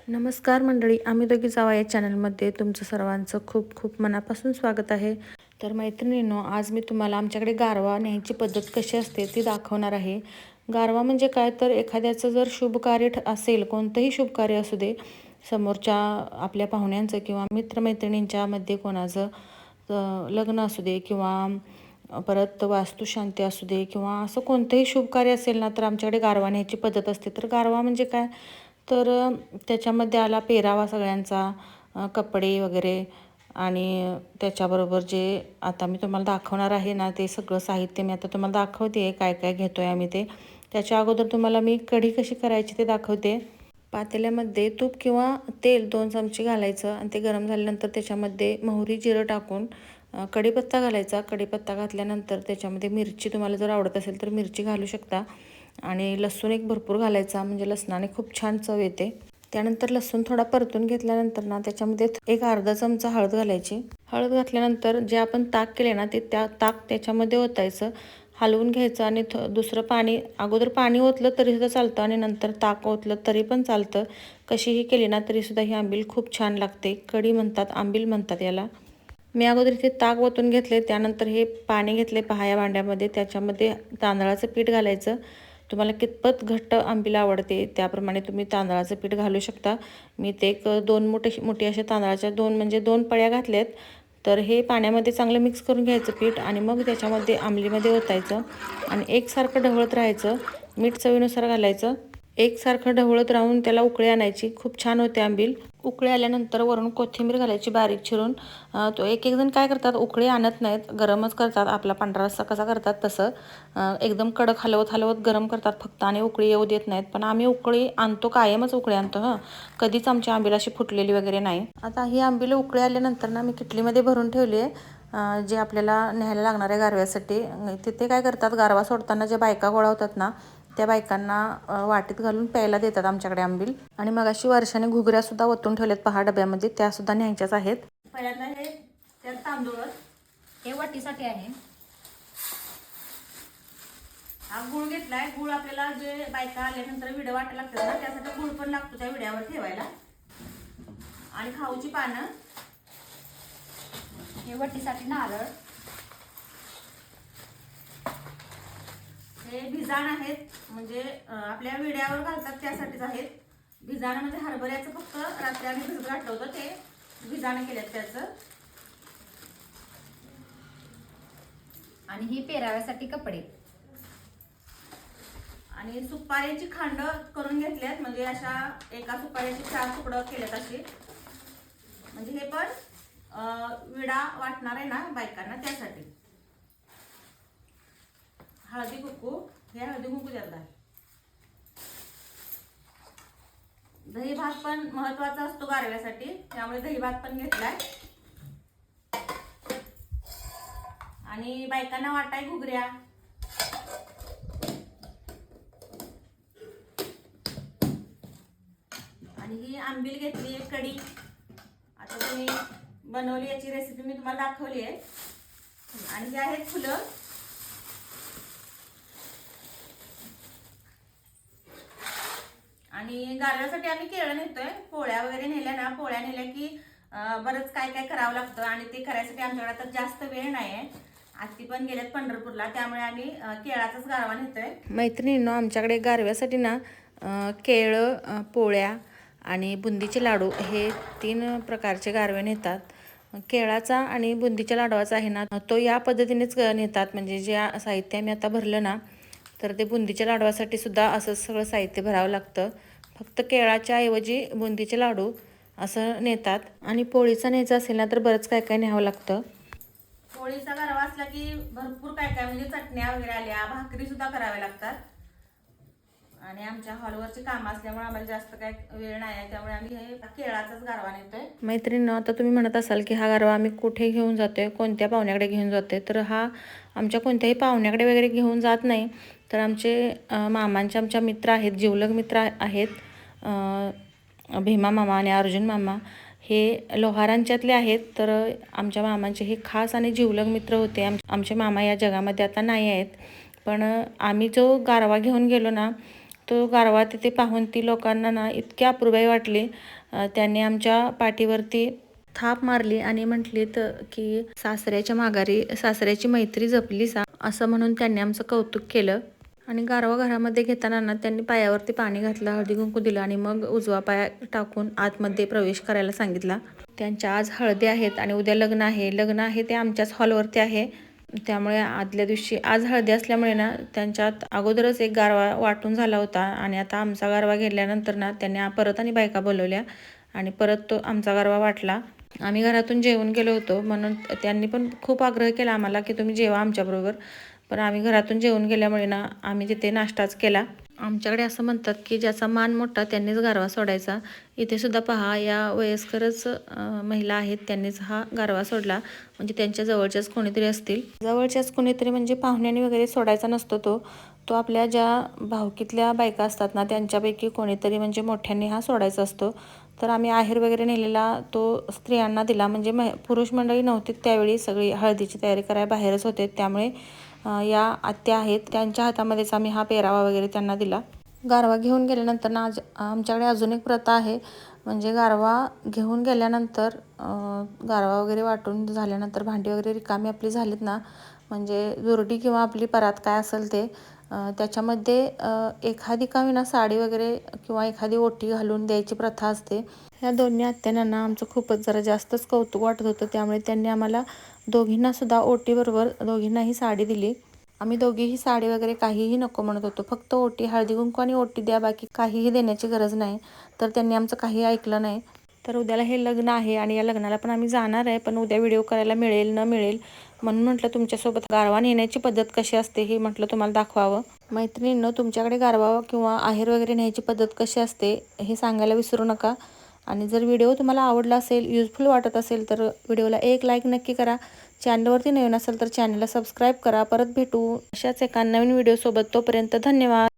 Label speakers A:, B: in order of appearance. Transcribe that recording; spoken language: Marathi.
A: नमस्कार मंडळी, आम्ही दोघी जावा या चॅनलमध्ये तुमचं सर्वांचं खूप खूप मनापासून स्वागत आहे. तर मैत्रिणींनो, आज मी तुम्हाला आमच्याकडे गारवा न्यायची पद्धत कशी असते ती दाखवणार आहे. गारवा म्हणजे काय, तर एखाद्याचं जर शुभ कार्य असेल, कोणतंही शुभ कार्य असू दे, समोरच्या आपल्या पाहुण्यांचं किंवा मित्रमैत्रिणींच्यामध्ये कोणाचं लग्न असू दे किंवा परत वास्तुशांती असू दे किंवा असं कोणतंही शुभ कार्य असेल ना, तर आमच्याकडे गारवा न्यायची पद्धत असते. तर गारवा म्हणजे काय, तर त्याच्यामध्ये आला पेरावा सगळ्यांचा, कपडे वगैरे, आणि त्याच्याबरोबर जे आता मी तुम्हाला दाखवणार आहे ना, ते सगळं साहित्य मी आता तुम्हाला दाखवते आहे, काय काय घेतो आहे आम्ही ते. त्याच्या अगोदर तुम्हाला मी कढी कशी करायची ते दाखवते. पातेल्यामध्ये तूप किंवा तेल 2 चमचे घालायचं आणि ते गरम झाल्यानंतर त्याच्यामध्ये मोहरी जिरं टाकून कढीपत्ता घालायचा. कढीपत्ता घातल्यानंतर त्याच्यामध्ये मिरची, तुम्हाला जर आवडत असेल तर मिरची घालू शकता, आणि लसूण एक भरपूर घालायचा, म्हणजे लसणाने खूप छान चव येते. त्यानंतर लसूण थोडा परतून घेतल्यानंतर ना, त्याच्यामध्ये एक अर्धा चमचा हळद घालायची. हळद घातल्यानंतर जे आपण ताक केले ना, ते ताक त्याच्यामध्ये ओतायचं, हलवून घ्यायचं, आणि दुसरं पाणी, अगोदर पाणी ओतलं तरीसुद्धा चालतं आणि नंतर ताक ओतलं तरी पण चालतं. कशीही केली ना तरीसुद्धा ही आंबील खूप छान लागते. कढी म्हणतात, आंबील म्हणतात याला. मी अगोदर इथे ताक ओतून घेतले, त्यानंतर हे पाणी घेतले पहा या भांड्यामध्ये. त्याच्यामध्ये तांदळाचं पीठ घालायचं. तुम्हाला कितपत घट्ट आंबील आवडते त्याप्रमाणे तुम्ही तांदळाचं पीठ घालू शकता. मी ते एक 2 मोठी अशा तांदळाच्या 2 म्हणजे 2 पळ्या घातल्यात. तर हे पाण्यामध्ये चांगलं मिक्स करून घ्यायचं पीठ, आणि मग त्याच्यामध्ये आंबलीमध्ये ओतायचं आणि एकसारखं ढवळत राहायचं. मीठ चवीनुसार घालायचं. एकसारखं ढवळत राहून त्याला उकळी आणायची. खूप छान होते आंबील. उकळी आल्यानंतर वरून कोथिंबीर घालायची बारीक चिरून. तो एक जण काय करतात, उकळी आणत नाहीत, गरमच करतात. आपला पांढरा रस्सा कसा करतात तसं एकदम कडक हलवत हलवत गरम करतात फक्त, आणि उकळी येऊ देत नाहीत. पण आम्ही उकळी आणतो, कायमच उकळी आणतो. कधीच आमची आंबील अशी फुटलेली वगैरे नाही. आता ही आंबील उकळी आल्यानंतर ना, मी किटलीमध्ये भरून ठेवली आहे, जे आपल्याला न्यायला लागणार आहे गारव्यासाठी. तिथे काय करतात, गारवा सोडताना ज्या बायका गोळा होतात ना, त्या बायकांना वाटीत घालून प्यायला देतात आमच्याकडे आंबील. आणि मग अशी वर्षाने घुगऱ्यासुद्धा ओतून ठेवल्यात पहा डब्यामध्ये, त्यासुद्धा न्यायच्याच आहेत. पहिल्यांदा हे त्यात तांदूळ, हे वाटीसाठी आहे. हा गुळ घेतलाय. गुळ आपल्याला जे बायका आल्यानंतर विडा वाटायला लागतात ना, त्यासाठी गुळ पण लागतो त्या विड्यावर ठेवायला. आणि खाऊची पानं, हे वटीसाठी नारळ, हे भिजाण आहेत, म्हणजे आपल्या विड्यावर घालतात त्यासाठीच आहेत. भिजाण म्हणजे हरभऱ्याचं फक्त रात्री आम्ही भिजत घातलं होतं, ते भिजाण केल्यात त्याचं.
B: आणि ही पेराव्यासाठी कपडे,
A: आणि सुपारीची खांड करून घेतल्यात, म्हणजे अशा एका सुपारीची 4 तुकडं केल्यात अशी, म्हणजे हे पण विडा वाटणार आहे ना बायकांना, त्यासाठी. हळदी कुंकू, हे हळदी कुंकू द्यायला. दही भात पण महत्वाचा असतो गारव्यासाठी, त्यामुळे दही भात पण घेतलाय. आणि बायकांना वाटाय घुगऱ्या. आणि ही आंबील घेतली आहे, कढी. आता तुम्ही बनवली, याची रेसिपी मी तुम्हाला दाखवली आहे. आणि ही आहेत फुलं. आणि गारव्यासाठी आम्ही केळं नेतोय. पोळ्या वगैरे नेल्या ना, पोळ्या नेल्या की बरंच काय काय करावं लागतं, आणि ते करायसाठी आमच्याकडे आता जास्त वेळ नाही आहे. आत्ती पण गेल्यात पंढरपूरला, त्यामुळे आम्ही केळाचाच गारवा नेतोय. मैत्रिणींनो, आमच्याकडे गारव्यासाठी ना केळं, पोळ्या आणि बुंदीचे लाडू, हे 3 प्रकारचे गारवे नेतात. केळाचा आणि बुंदीच्या लाडवाचा आहे ना, तो या पद्धतीनेच नेतात. म्हणजे जे साहित्य आम्ही आता भरलं ना, तर ते बुंदीच्या लाडवासाठी सुद्धा असंच सगळं साहित्य भरावं लागतं. फक्त केळाच्या ऐवजी बुंदीचे लाडू असं नेतात. आणि पोळीचा न्यायचा असेल ना, तर बरंच काय काय न्यावं लागतं. पोळीचा गारवा असला की भरपूर काय काय, म्हणजे चटण्या वगैरे आल्या, भाकरी सुद्धा कराव्या लागतात. आणि आमच्या हॉलवरची कामं असल्यामुळे आम्हाला जास्त काय वेळ नाही आहे, त्यामुळे आम्ही हे केळाचाच गारवा नेतोय. मैत्रिणींनो, आता तुम्ही म्हणत असाल की हा गारवा आम्ही कुठे घेऊन जातोय, कोणत्या पाहुण्याकडे घेऊन जातोय, तर हा आमच्या कोणत्याही पाहुण्याकडे वगैरे घेऊन जात नाही. तर आमचे आमच्या मित्र आहेत, जिवलग मित्र आहेत, भीमा मामा आणि अर्जुन मामा. हे लोहारांच्यातले आहेत. तर आमच्या मामांचे हे खास आणि जिवलग मित्र होते. आमचे मामा या जगामध्ये आता नाही आहेत. पण आम्ही जो गारवा घेऊन गेलो ना, तो गारवा तिथे पाहून ती लोकांना ना इतकी अप्रूबाई वाटली. त्यांनी आमच्या पाठीवरती थाप मारली आणि म्हटली तर की सासऱ्याच्या माघारी सासऱ्याची मैत्री जपली सा, असं म्हणून त्यांनी आमचं कौतुक केलं. आणि गारवा घरामध्ये घेताना ना त्यांनी पायावरती पाणी घातलं, हळदी कुंकू दिलं आणि मग उजवा पाय टाकून आतमध्ये प्रवेश करायला सांगितला. त्यांच्या आज हळदी आहेत आणि उद्या लग्न आहे ते आमच्याच हॉलवरती आहे. त्यामुळे आदल्या दिवशी आज हळदी असल्यामुळे ना त्यांच्यात अगोदरच एक गारवा वाटून झाला होता आणि आता आमचा गारवा घेतल्यानंतर ना त्यांनी परत आणि बायका बोलवल्या आणि परत तो आमचा गारवा वाटला. आम्ही घरातून जेवून गेलो होतो म्हणून त्यांनी पण खूप आग्रह केला आम्हाला की तुम्ही जेवा आमच्याबरोबर. पण आम्ही घरातून जेवून गेल्यामुळे ना आम्ही तिथे नाश्ताच केला. आमच्याकडे असं म्हणतात की ज्याचा मान मोठा त्यांनीच गारवा सोडायचा. इथे सुद्धा पहा, या वयस्करच महिला आहेत, त्यांनीच हा गारवा सोडला. म्हणजे त्यांच्या जवळच्याच कोणीतरी असतील. जवळच्याच कोणीतरी म्हणजे पाहुण्याने वगैरे सोडायचा नसतो तो आपल्या ज्या भावकीतल्या बायका असतात ना त्यांच्यापैकी कोणीतरी म्हणजे मोठ्यांनी हा सोडायचा असतो. तर आम्ही आहेर वगैरे नेलेला तो स्त्रियांना दिला. म्हणजे पुरुष मंडळी नव्हती त्यावेळी, सगळी हळदीची तयारी करायला बाहेरच होते. त्यामुळे या आत्या आहेत त्यांच्या हातामध्येच आम्ही हा पेरावा वगैरे त्यांना दिला. गारवा घेऊन गेल्यानंतर ना आमच्याकडे अजून एक प्रथा आहे. म्हणजे गारवा घेऊन गेल्यानंतर गारवा वगैरे वाटून झाल्यानंतर भांडी वगैरे रिकामी आपली झालीत ना, म्हणजे दुर्डी किंवा आपली परात काय असेल ते त्याच्यामध्ये एखादी का होईना साडी वगैरे किंवा एखादी ओटी घालून द्यायची प्रथा असते. ह्या दोन्ही आत्यांना ना आमचं खूपच जरा जास्तच कौतुक वाटत होतं. त्यामुळे त्यांनी आम्हाला दोघींना सुद्धा ओटीबरोबर दोघींनाही साडी दिली. आम्ही दोघीही साडी वगैरे काहीही नको म्हणत होतो, फक्त ओटी, हळदी कुंकू आणि ओटी द्या, बाकी काहीही देण्याची गरज नाही. तर त्यांनी आमचं काही ऐकलं नाही. तर उद्याला हे लग्न आहे आणि या लग्नाला पण आम्ही जाणार आहे, पण उद्या व्हिडिओ करायला मिळेल न मिळेल म्हणून म्हटलं तुमच्यासोबत गारवा नेण्याची पद्धत कशी असते हे म्हटलं तुम्हाला दाखवावं. मैत्रिणींनो, तुमच्याकडे गारवा किंवा आहेर वगैरे न्यायची पद्धत कशी असते हे सांगायला विसरू नका. आणि जर व्हिडिओ तुम्हाला आवडला असेल, युजफुल वाटत असेल तर व्हिडिओला एक लाईक नक्की करा. चॅनलवरती नवीन असेल तर चॅनलला सबस्क्राईब करा. परत भेटू अशाच एका नवीन व्हिडिओसोबत. तोपर्यंत धन्यवाद.